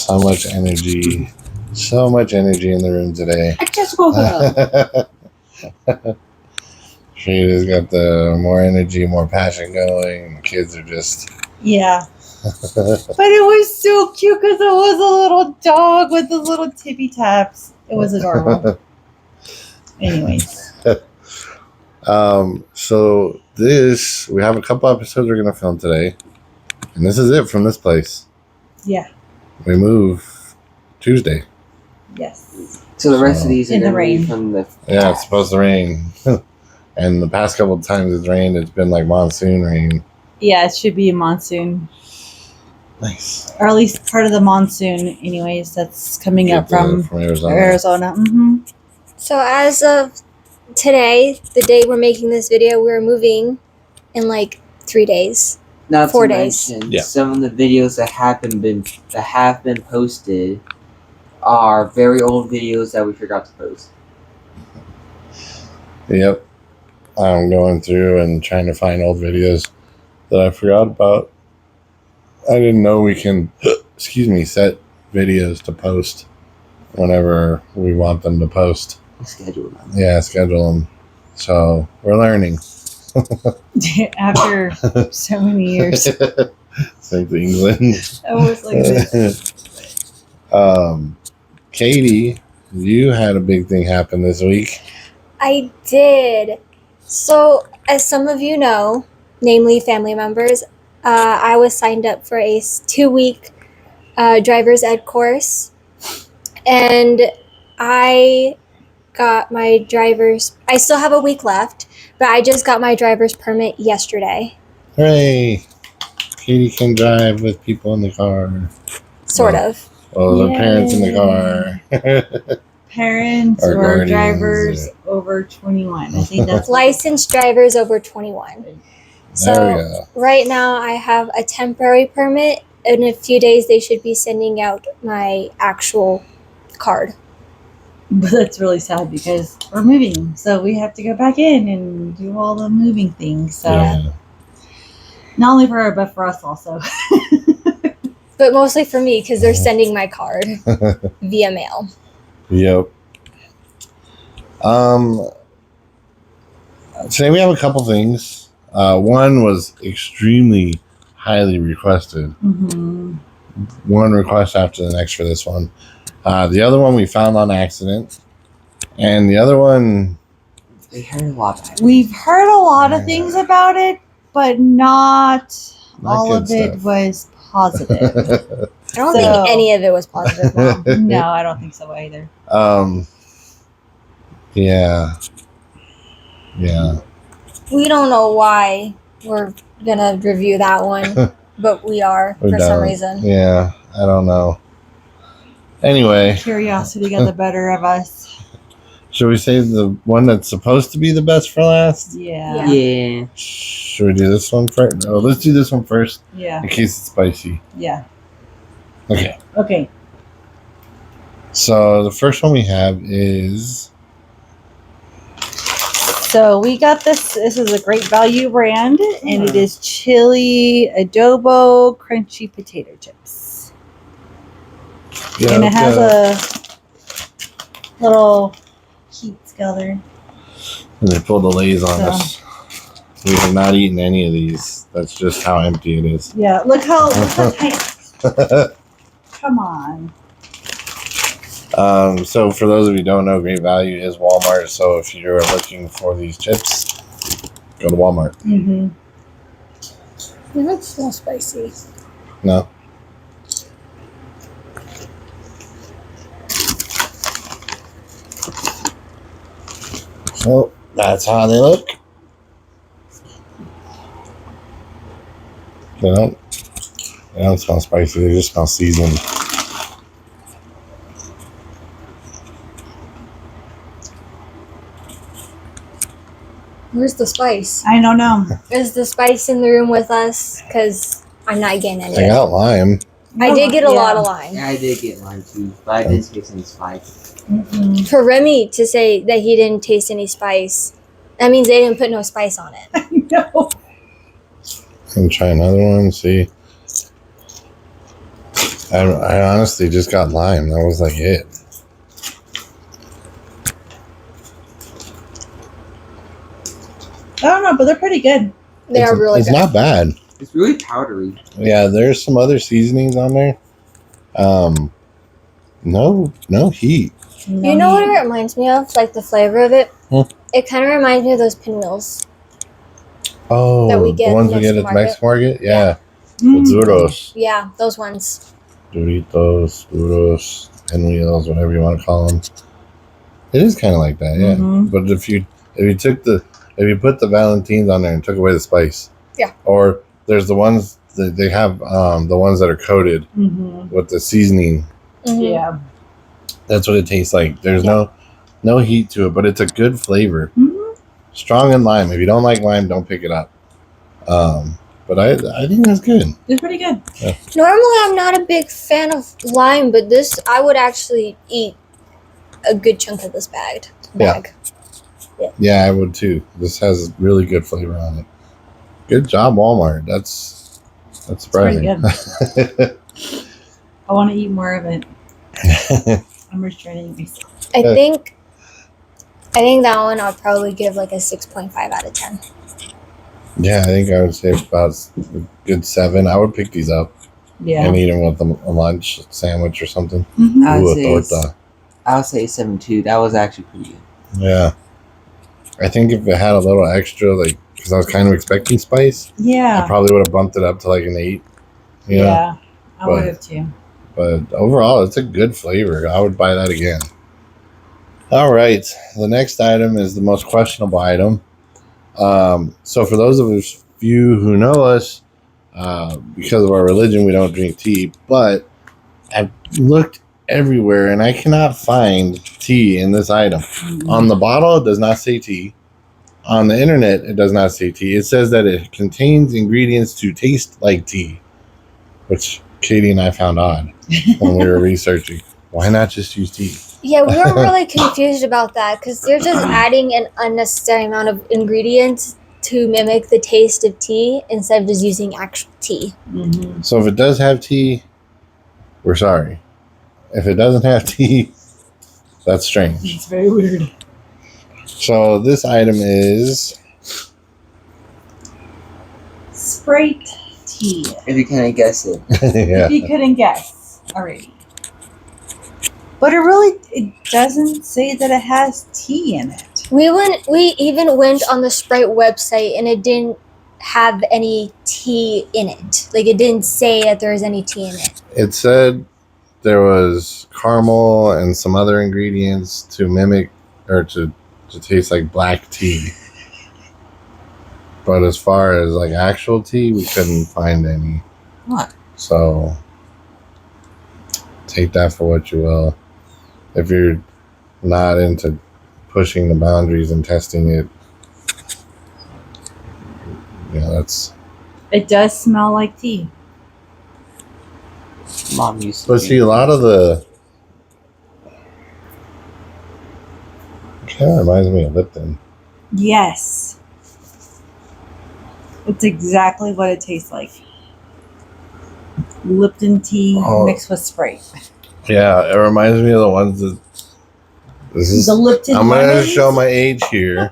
So much energy. So much energy in the room today. I just woke up. Shreda's got the more energy, more passion going. The kids are just... Yeah. But it was so cute because it was a little dog with the little tippy taps. It was adorable. Anyways. So we have a couple episodes we're going to film today. And this is it from this place. Yeah. We move Tuesday. Yes. So the rest of these are in the going to rain. be from the... Yeah, it's supposed to rain. And the past couple of times it's rained, it's been like monsoon rain. Yeah, it should be a monsoon. Nice. Or at least part of the monsoon, anyways, that's coming up from Arizona. Mm-hmm. So as of today, the day we're making this video, we're moving in like 3 days. Not 4 to days. mention, Yeah. some of the videos that have been posted are very old videos that we forgot to post. Yep. I'm going through and trying to find old videos that I forgot about. I didn't know we can, set videos to post whenever we want them to post. Schedule them. Yeah, schedule them. So we're learning. After so many years. Thanks, England. I was like this. Katie, you had a big thing happen this week. I did. So as some of you know, namely family members, I was signed up for a 2-week driver's ed course. And I got my I still have a week left, but I just got my driver's permit yesterday. Hooray! Katie can drive with people in the car. Sort of. Oh, the parents in the car. Parents Or or guardians, drivers yeah. over 21. I think that's Licensed drivers over 21. There we So go. right now I have a temporary permit. In a few days they should be sending out my actual card. But that's really sad because we're moving, so we have to go back in and do all the moving things. So Yeah. not only for her, but for us also. But mostly for me because they're sending my card via mail. Yep. Today we have a couple things. One was extremely highly requested. Mm-hmm. One request after the next for this one. The other one we found on accident. And the other one... We heard a lot about it. We've heard a lot of things about it, but not all good of it stuff. was positive. I don't So- think any of it was positive, Mom. No, I don't think so either. Yeah. Yeah. We don't know why we're gonna review that one, but we are We for some don't. reason. Yeah. I don't know. Anyway, Curiosity got the better of us. should we save the one that's supposed to be the best for last? Yeah. Yeah. Should we do this one first? No, let's do this one first Yeah. in case it's spicy. Yeah. Okay. Okay. So the first one we have is... So we got this. This is a Great Value brand, and it is chili adobo crunchy potato chips. And it has a little heat skeller. And they pulled the Lay's on So- us. We have not eaten any of these. That's just how empty it is. Yeah, look how tiny. Come on. So for those of you who don't know, Great Value is Walmart. So if you're looking for these chips, go to Walmart. Mm-hmm. That's not spicy. No? So that's how they look. They don't smell spicy. They just smell seasoned. Where's the spice? I don't know. Is the spice in the room with us? Because I'm not getting any. I got lime. I did get a Yeah. lot of lime. Yeah, I did get mine too, but I didn't taste any spice. Mm-mm. For Remy to say that he didn't taste any spice, that means they didn't put no spice on it. No. And try another one. See. I honestly just got lime. That was like it. I don't know, but they're pretty good. They are really It's good. not bad. It's really powdery. Yeah, there's some other seasonings on there. No heat. No You know what heat. it reminds me of? Like the flavor of it? Hmm. It kind of reminds me of those pinwheels. Oh, That we the get ones at we the get at the Mexican Mexican market? Yeah. The Mm. Duros. Yeah, those ones. Doritos, Duros, pinwheels, whatever you want to call them. It is kind of like that, yeah. Mhm. But if you put the Valentines on there and took away the spice, Yeah. Or there's the ones that they have, the ones that are coated Mhm. with the seasoning. Mhm. Yeah. That's what it tastes like. There's no heat to it, but it's a good flavor. Mhm. Strong in lime. If you don't like lime, don't pick it up. But I think that's good. It's pretty good. Normally, I'm not a big fan of lime, but this, I would actually eat a good chunk of this bag. Yeah, I would too. This has really good flavor on it. Good job, Walmart. That's surprising. I want to eat more of it. I'm restraining myself. I think that one I'll probably give like a 6.5 out of 10. Yeah, I think I would say about a good 7. I would pick these up Yeah. and eat them with a lunch sandwich or something. Mhm. I Ooh, would a say torta. I'll say 7.2. That was actually pretty good. Yeah. I think if it had a little extra, like, because I was kind of expecting spice, I Yeah. probably would have bumped it up to like an 8. You know? Yeah. I But- would have too. But overall, it's a good flavor. I would buy that again. All right. The next item is the most questionable item. So for those of you who know us, because of our religion, we don't drink tea. But I've looked everywhere, and I cannot find tea in this item. On the bottle, it does not say tea. On the internet, it does not say tea. It says that it contains ingredients to taste like tea, which Katie and I found odd when we were researching. Why not just use tea? Yeah, we were really confused about that because they're just adding an unnecessary amount of ingredients to mimic the taste of tea instead of just using actual tea. Mhm. So if it does have tea, we're sorry. If it doesn't have tea, that's strange. It's very weird. So this item is Sprite tea. If you can't guess it. yeah. If you couldn't guess already. But it doesn't say that it has tea in it. We even went on the Sprite website and it didn't have any tea in it. Like it didn't say that there was any tea in it. It said there was caramel and some other ingredients to mimic or to taste like black tea. But as far as like actual tea, we couldn't find any. What? So take that for what you will. If you're not into pushing the boundaries and testing it, that's. It does smell like tea. Mom used to But drink see, a lot of the. Kind of reminds me of Lipton. Yes. It's exactly what it tastes like. Lipton tea Oh. mixed with Sprite. Yeah, it reminds me of the ones that. This is. The Lipton I'm gonna lemons? show my age here.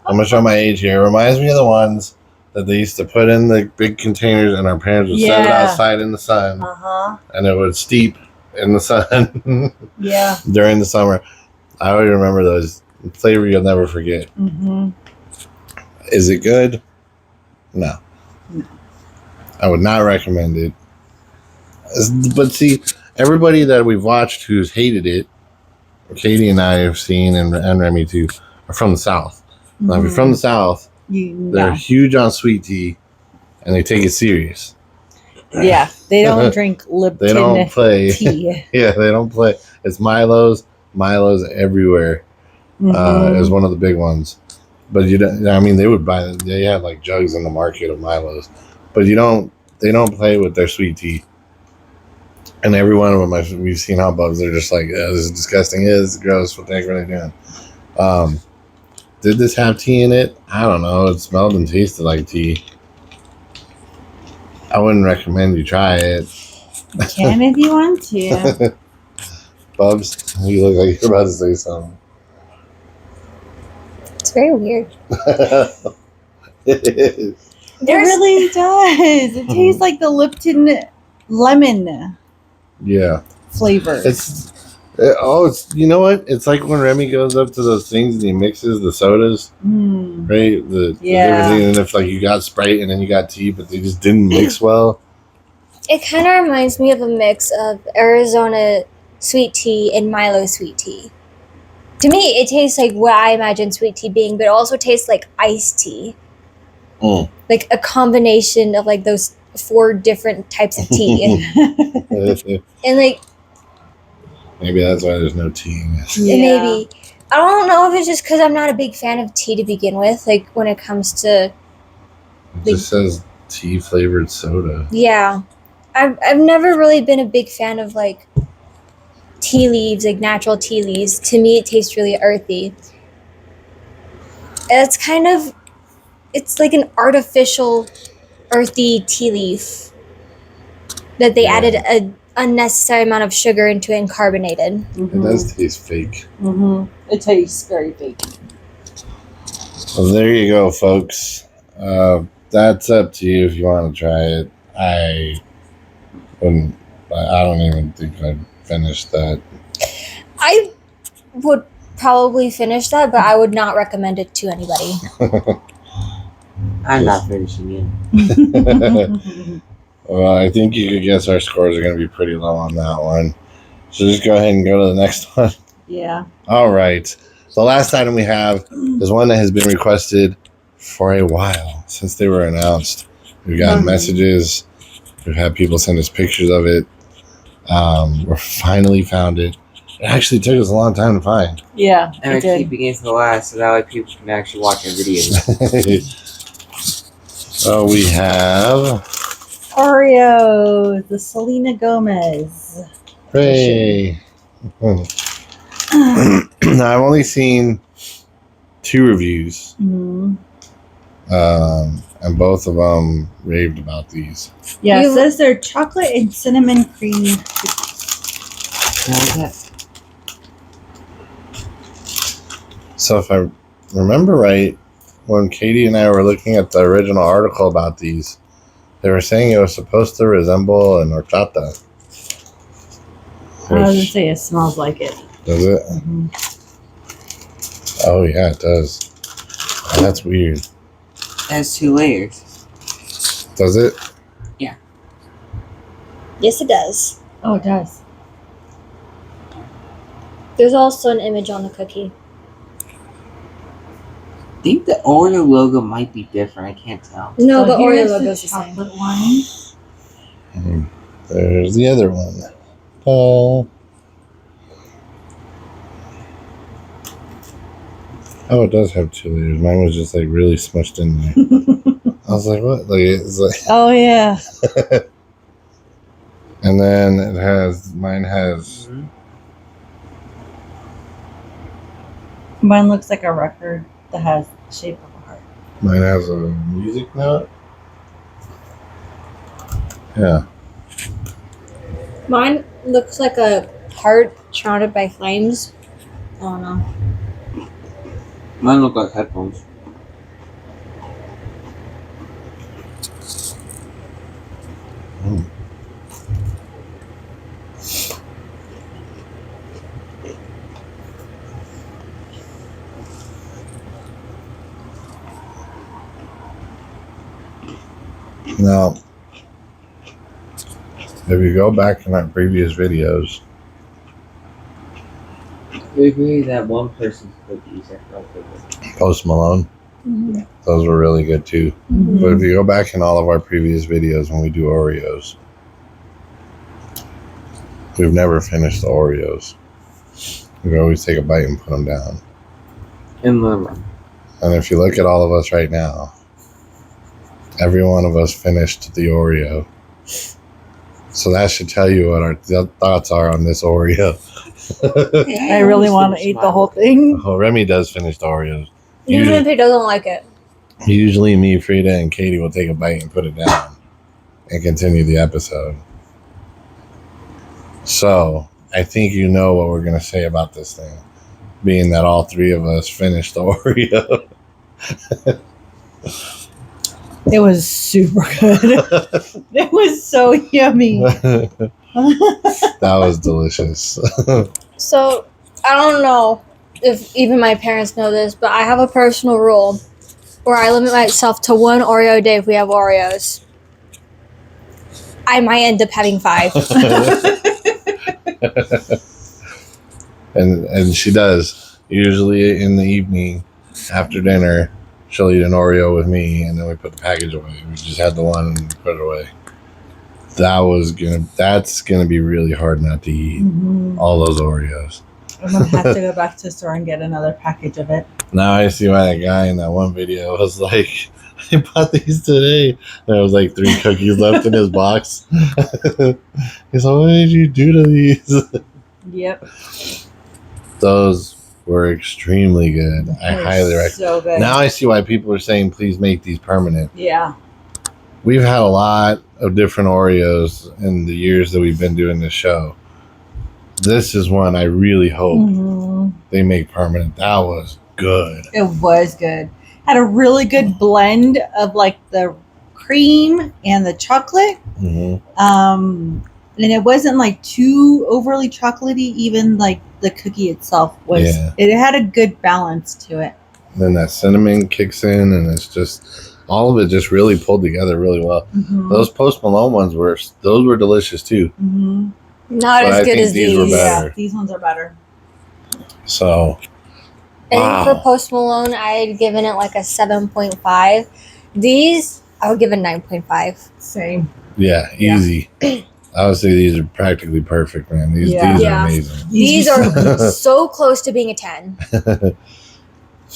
It reminds me of the ones that they used to put in the big containers, and our parents would set it Yeah. outside in the sun, Uh-huh. and it would steep in the sun Yeah. during the summer. I always remember those. Flavor you'll never forget. Mm-hmm. Is it good? No. No. I would not recommend it. But see, everybody that we've watched who's hated it, Katie and I have seen, and Remy too, are from the South. Now, if you're from the South, they're huge on sweet tea, and they take it serious. Yeah, they don't drink Lipton They don't play. tea. Yeah, they don't play. It's Milo's everywhere. Mhm. Is one of the big ones. But you don't. I mean, they would buy. They have like jugs in the market of Milo's, but you don't. They don't play with their sweet tea. And every one of them, we've seen hot bugs. They're just like, this is disgusting. This is gross. What the heck are they doing? Did this have tea in it? I don't know. It smelled and tasted like tea. I wouldn't recommend you try it. You can if you want to. Bubs, you look like you're about to say something. It's very weird. It is. It really does. It tastes like the Lipton lemon Yeah. flavor. It's you know what? It's like when Remy goes up to those things and he mixes the sodas, right? The different things, and if like you got Sprite and then you got tea, but they just didn't mix well. It kind of reminds me of a mix of Arizona sweet tea and Milo sweet tea. To me, it tastes like what I imagine sweet tea being, but it also tastes like iced tea. Like a combination of like those 4 different types of tea. And like maybe that's why there's no tea in it. Yeah. Maybe. I don't know if it's just because I'm not a big fan of tea to begin with. Like when it comes to It just says tea flavored soda. yeah, I've never really been a big fan of like tea leaves, like natural tea leaves. To me, it tastes really earthy. And it's like an artificial earthy tea leaf that they added an unnecessary amount of sugar into it and carbonated. It does taste fake. It tastes very fake. Well, there you go, folks. That's up to you if you want to try it. I don't even think I'd finish that. I would probably finish that, but I would not recommend it to anybody. I'm not finishing it. Well, I think you could guess our scores are going to be pretty low on that one. So just go ahead and go to the next one. Yeah. All right. The last item we have is one that has been requested for a while since they were announced. We've gotten messages. We've had people send us pictures of it. We finally found it. It actually took us a long time to find. Yeah. And we're keeping it to the last so that way people can actually watch our videos. So we have Oreos, the Selena Gomez. Hooray. I've only seen 2 reviews. And both of them raved about these. Yeah, it says they're chocolate and cinnamon cream cookies. So if I remember right, when Katie and I were looking at the original article about these, they were saying it was supposed to resemble an horchata. I was going to say it smells like it. Does it? Oh, yeah, it does. Oh, that's weird. It has 2 layers. Does it? Yeah. Yes, it does. Oh, it does. There's also an image on the cookie. I think the Oreo logo might be different. I can't tell. No, So the Oreo here's logo the is the same. chocolate one. And there's the other one. Oh, it does have 2 layers. Mine was just like really smushed in there. I was like, what? Like it's like. Oh yeah. And then mine has. Mine looks like a record that has the shape of a heart. Mine has a music note. Yeah. Mine looks like a heart surrounded by flames. I don't know. Mine look like headphones. Now, if you go back in our previous videos, We agree that one person's cookies are really good. Post Malone, those were really good too. But if you go back in all of our previous videos when we do Oreos, we've never finished the Oreos. We always take a bite and put them down. And if you look at all of us right now, every one of us finished the Oreo. So that should tell you what our thoughts are on this Oreo. I really want to eat the whole thing. Oh, Remy does finish the Oreos. Even if he doesn't like it. Usually me, Frida, and Katie will take a bite and put it down and continue the episode. So I think you know what we're gonna say about this thing, being that all three of us finished the Oreo. It was super good. It was so yummy. That was delicious. So I don't know if even my parents know this, but I have a personal rule where I limit myself to 1 Oreo a day if we have Oreos. I might end up having 5. and she does. Usually in the evening after dinner, she'll eat an Oreo with me, and then we put the package away. We just had the one and put it away. That's gonna be really hard not to eat all those Oreos. I'm gonna have to go back to the store and get another package of it. Now I see why that guy in that one video was like, I bought these today. There was like 3 cookies left in his box. He's like, what did you do to these? Yep. Those were extremely good. I highly recommend. So good. Now I see why people are saying, please make these permanent. Yeah. We've had a lot of different Oreos in the years that we've been doing this show. This is one I really hope they make permanent. That was good. It was good. Had a really good blend of like the cream and the chocolate. And it wasn't like too overly chocolatey. Even like the cookie itself was. Yeah. It had a good balance to it. Then that cinnamon kicks in, and it's just all of it just really pulled together really well. Those Post Malone ones were delicious too. Not But as I good think as these were these. better. Yeah, these ones are better. So, And for Post Malone, I had given it like a 7.5. These, I would give a 9.5. Same. yeah, easy. I would say these are practically perfect, man. These are Yeah. amazing. These are so close to being a 10.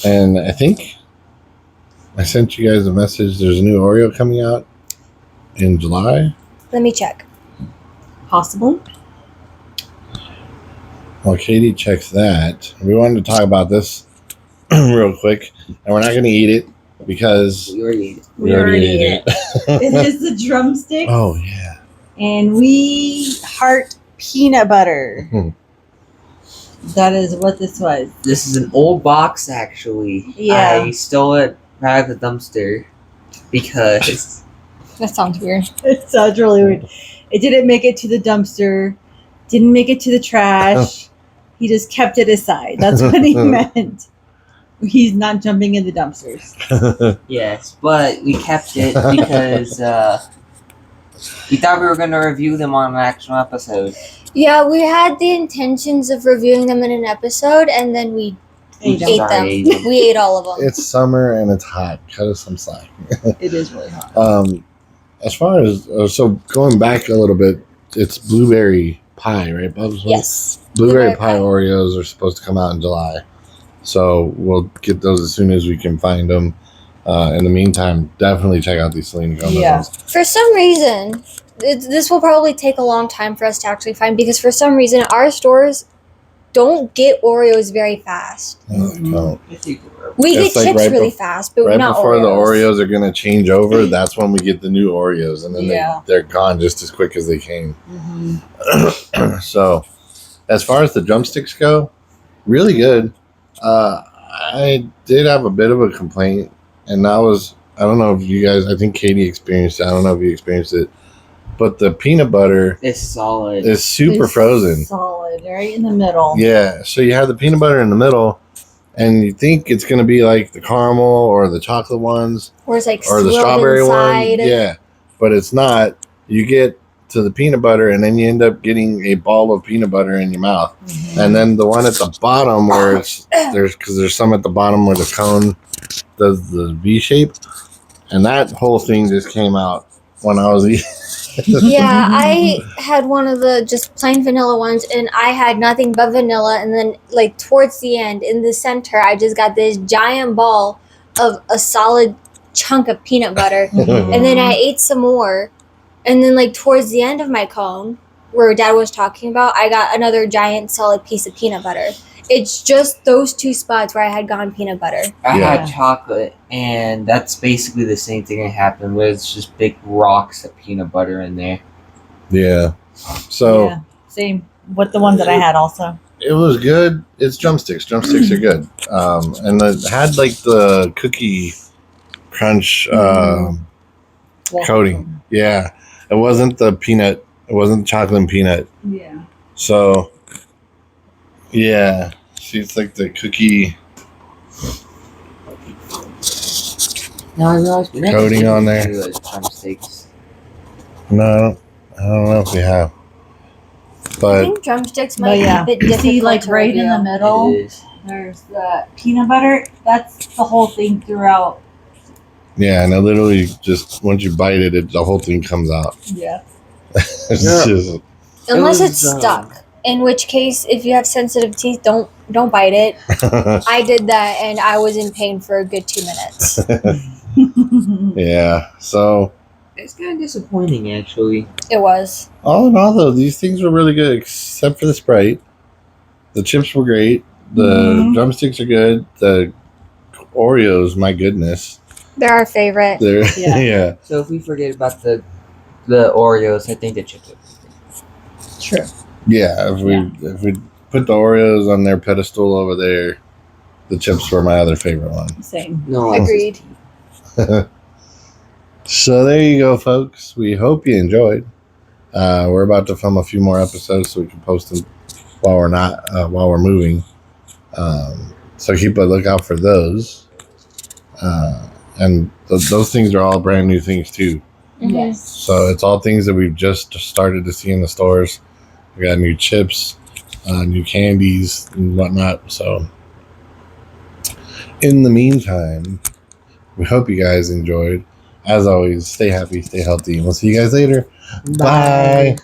And I think I sent you guys a message. There's a new Oreo coming out in July. Let me check. Possible. Well, Katie checks that. We wanted to talk about this real quick, and we're not going to eat it because We already ate it. we already ate it. It is the drumstick. Oh, yeah. And we heart peanut butter. That is what this was. This is an old box, actually. Yeah. I stole it out of the dumpster because That sounds weird. It sounds really weird. It didn't make it to the dumpster. Didn't make it to the trash. He just kept it aside. That's what he meant. He's not jumping in the dumpsters. yes, but we kept it because we thought we were going to review them on an actual episode. Yeah, we had the intentions of reviewing them in an episode, and then we Ate ate them. them. We ate all of them. It's summer and it's hot. Cut us some slack. It is really hot. As far as, so going back a little bit, it's blueberry pie, right, Bubs? Yes. Blueberry Blueberry pie pie. Oreos are supposed to come out in July. So we'll get those as soon as we can find them. In the meantime, definitely check out these Selena Gomez Yeah. ones. For some reason, this will probably take a long time for us to actually find, because for some reason our stores don't get Oreos very fast. No. We It's get like chips right really fast, but Right not before Oreos. the Oreos are going to change over, that's when we get the new Oreos. And then Yeah. they're gone just as quick as they came. Mm-hmm. So, as far as the drumsticks go, really good. I did have a bit of a complaint, and that was, I don't know if you guys, I think Katie experienced it. I don't know if you experienced it, but the peanut butter It's solid. is super It's frozen. Solid, right in the middle. Yeah, so you have the peanut butter in the middle, and you think it's going to be like the caramel or the chocolate ones Or it's like or the swirled strawberry inside. one. Yeah, but it's not. You get to the peanut butter, and then you end up getting a ball of peanut butter in your mouth. And then the one at the bottom where there's some at the bottom where the cone does the V shape, and that whole thing just came out when I was eating. Yeah, I had one of the just plain vanilla ones, and I had nothing but vanilla. And then, like, towards the end, in the center, I just got this giant ball of a solid chunk of peanut butter. And then I ate some more. And then, like, towards the end of my cone, where Dad was talking about, I got another giant solid piece of peanut butter. It's just those two spots where I had gone peanut butter. I Yeah. had chocolate, and that's basically the same thing that happened, where it's just big rocks of peanut butter in there. Yeah. So Same with the ones that I had also. It was good. It's drumsticks. Drumsticks are good. And it had like the cookie crunch coating. Yeah. It wasn't the peanut. It wasn't chocolate and peanut. Yeah. So, yeah. See, it's like the cookie No, I realized we never Coating did on there. do, drumsticks. No, I don't know if we have. I But think drumsticks But might yeah, be a bit difficult see, like to right in the review. middle, It is. there's the peanut butter. That's the whole thing throughout. yeah, and it literally just once you bite it, the whole thing comes out. Yeah. It's Yeah. just Unless was, it's stuck. In which case, if you have sensitive teeth, don't bite it. I did that and I was in pain for a good 2 minutes. yeah. So It's kind of disappointing, actually. It was. all in all, though, these things were really good, except for the Sprite. The chips were great. The Mhm. drumsticks are good. The Oreos, my goodness, They're our favorite. they're Yeah. yeah. So if we forget about the Oreos, I think the chips are True. Yeah, if we put the Oreos on their pedestal over there, the chips were my other favorite one. Same. No, Agreed. So there you go, folks. We hope you enjoyed. We're about to film a few more episodes so we can post them while we're moving. So keep a lookout for those. And those things are all brand new things too. Mhm. Yes. So it's all things that we've just started to see in the stores. We got new chips, new candies, and whatnot. So in the meantime, we hope you guys enjoyed. As always, stay happy, stay healthy, and we'll see you guys later. Bye.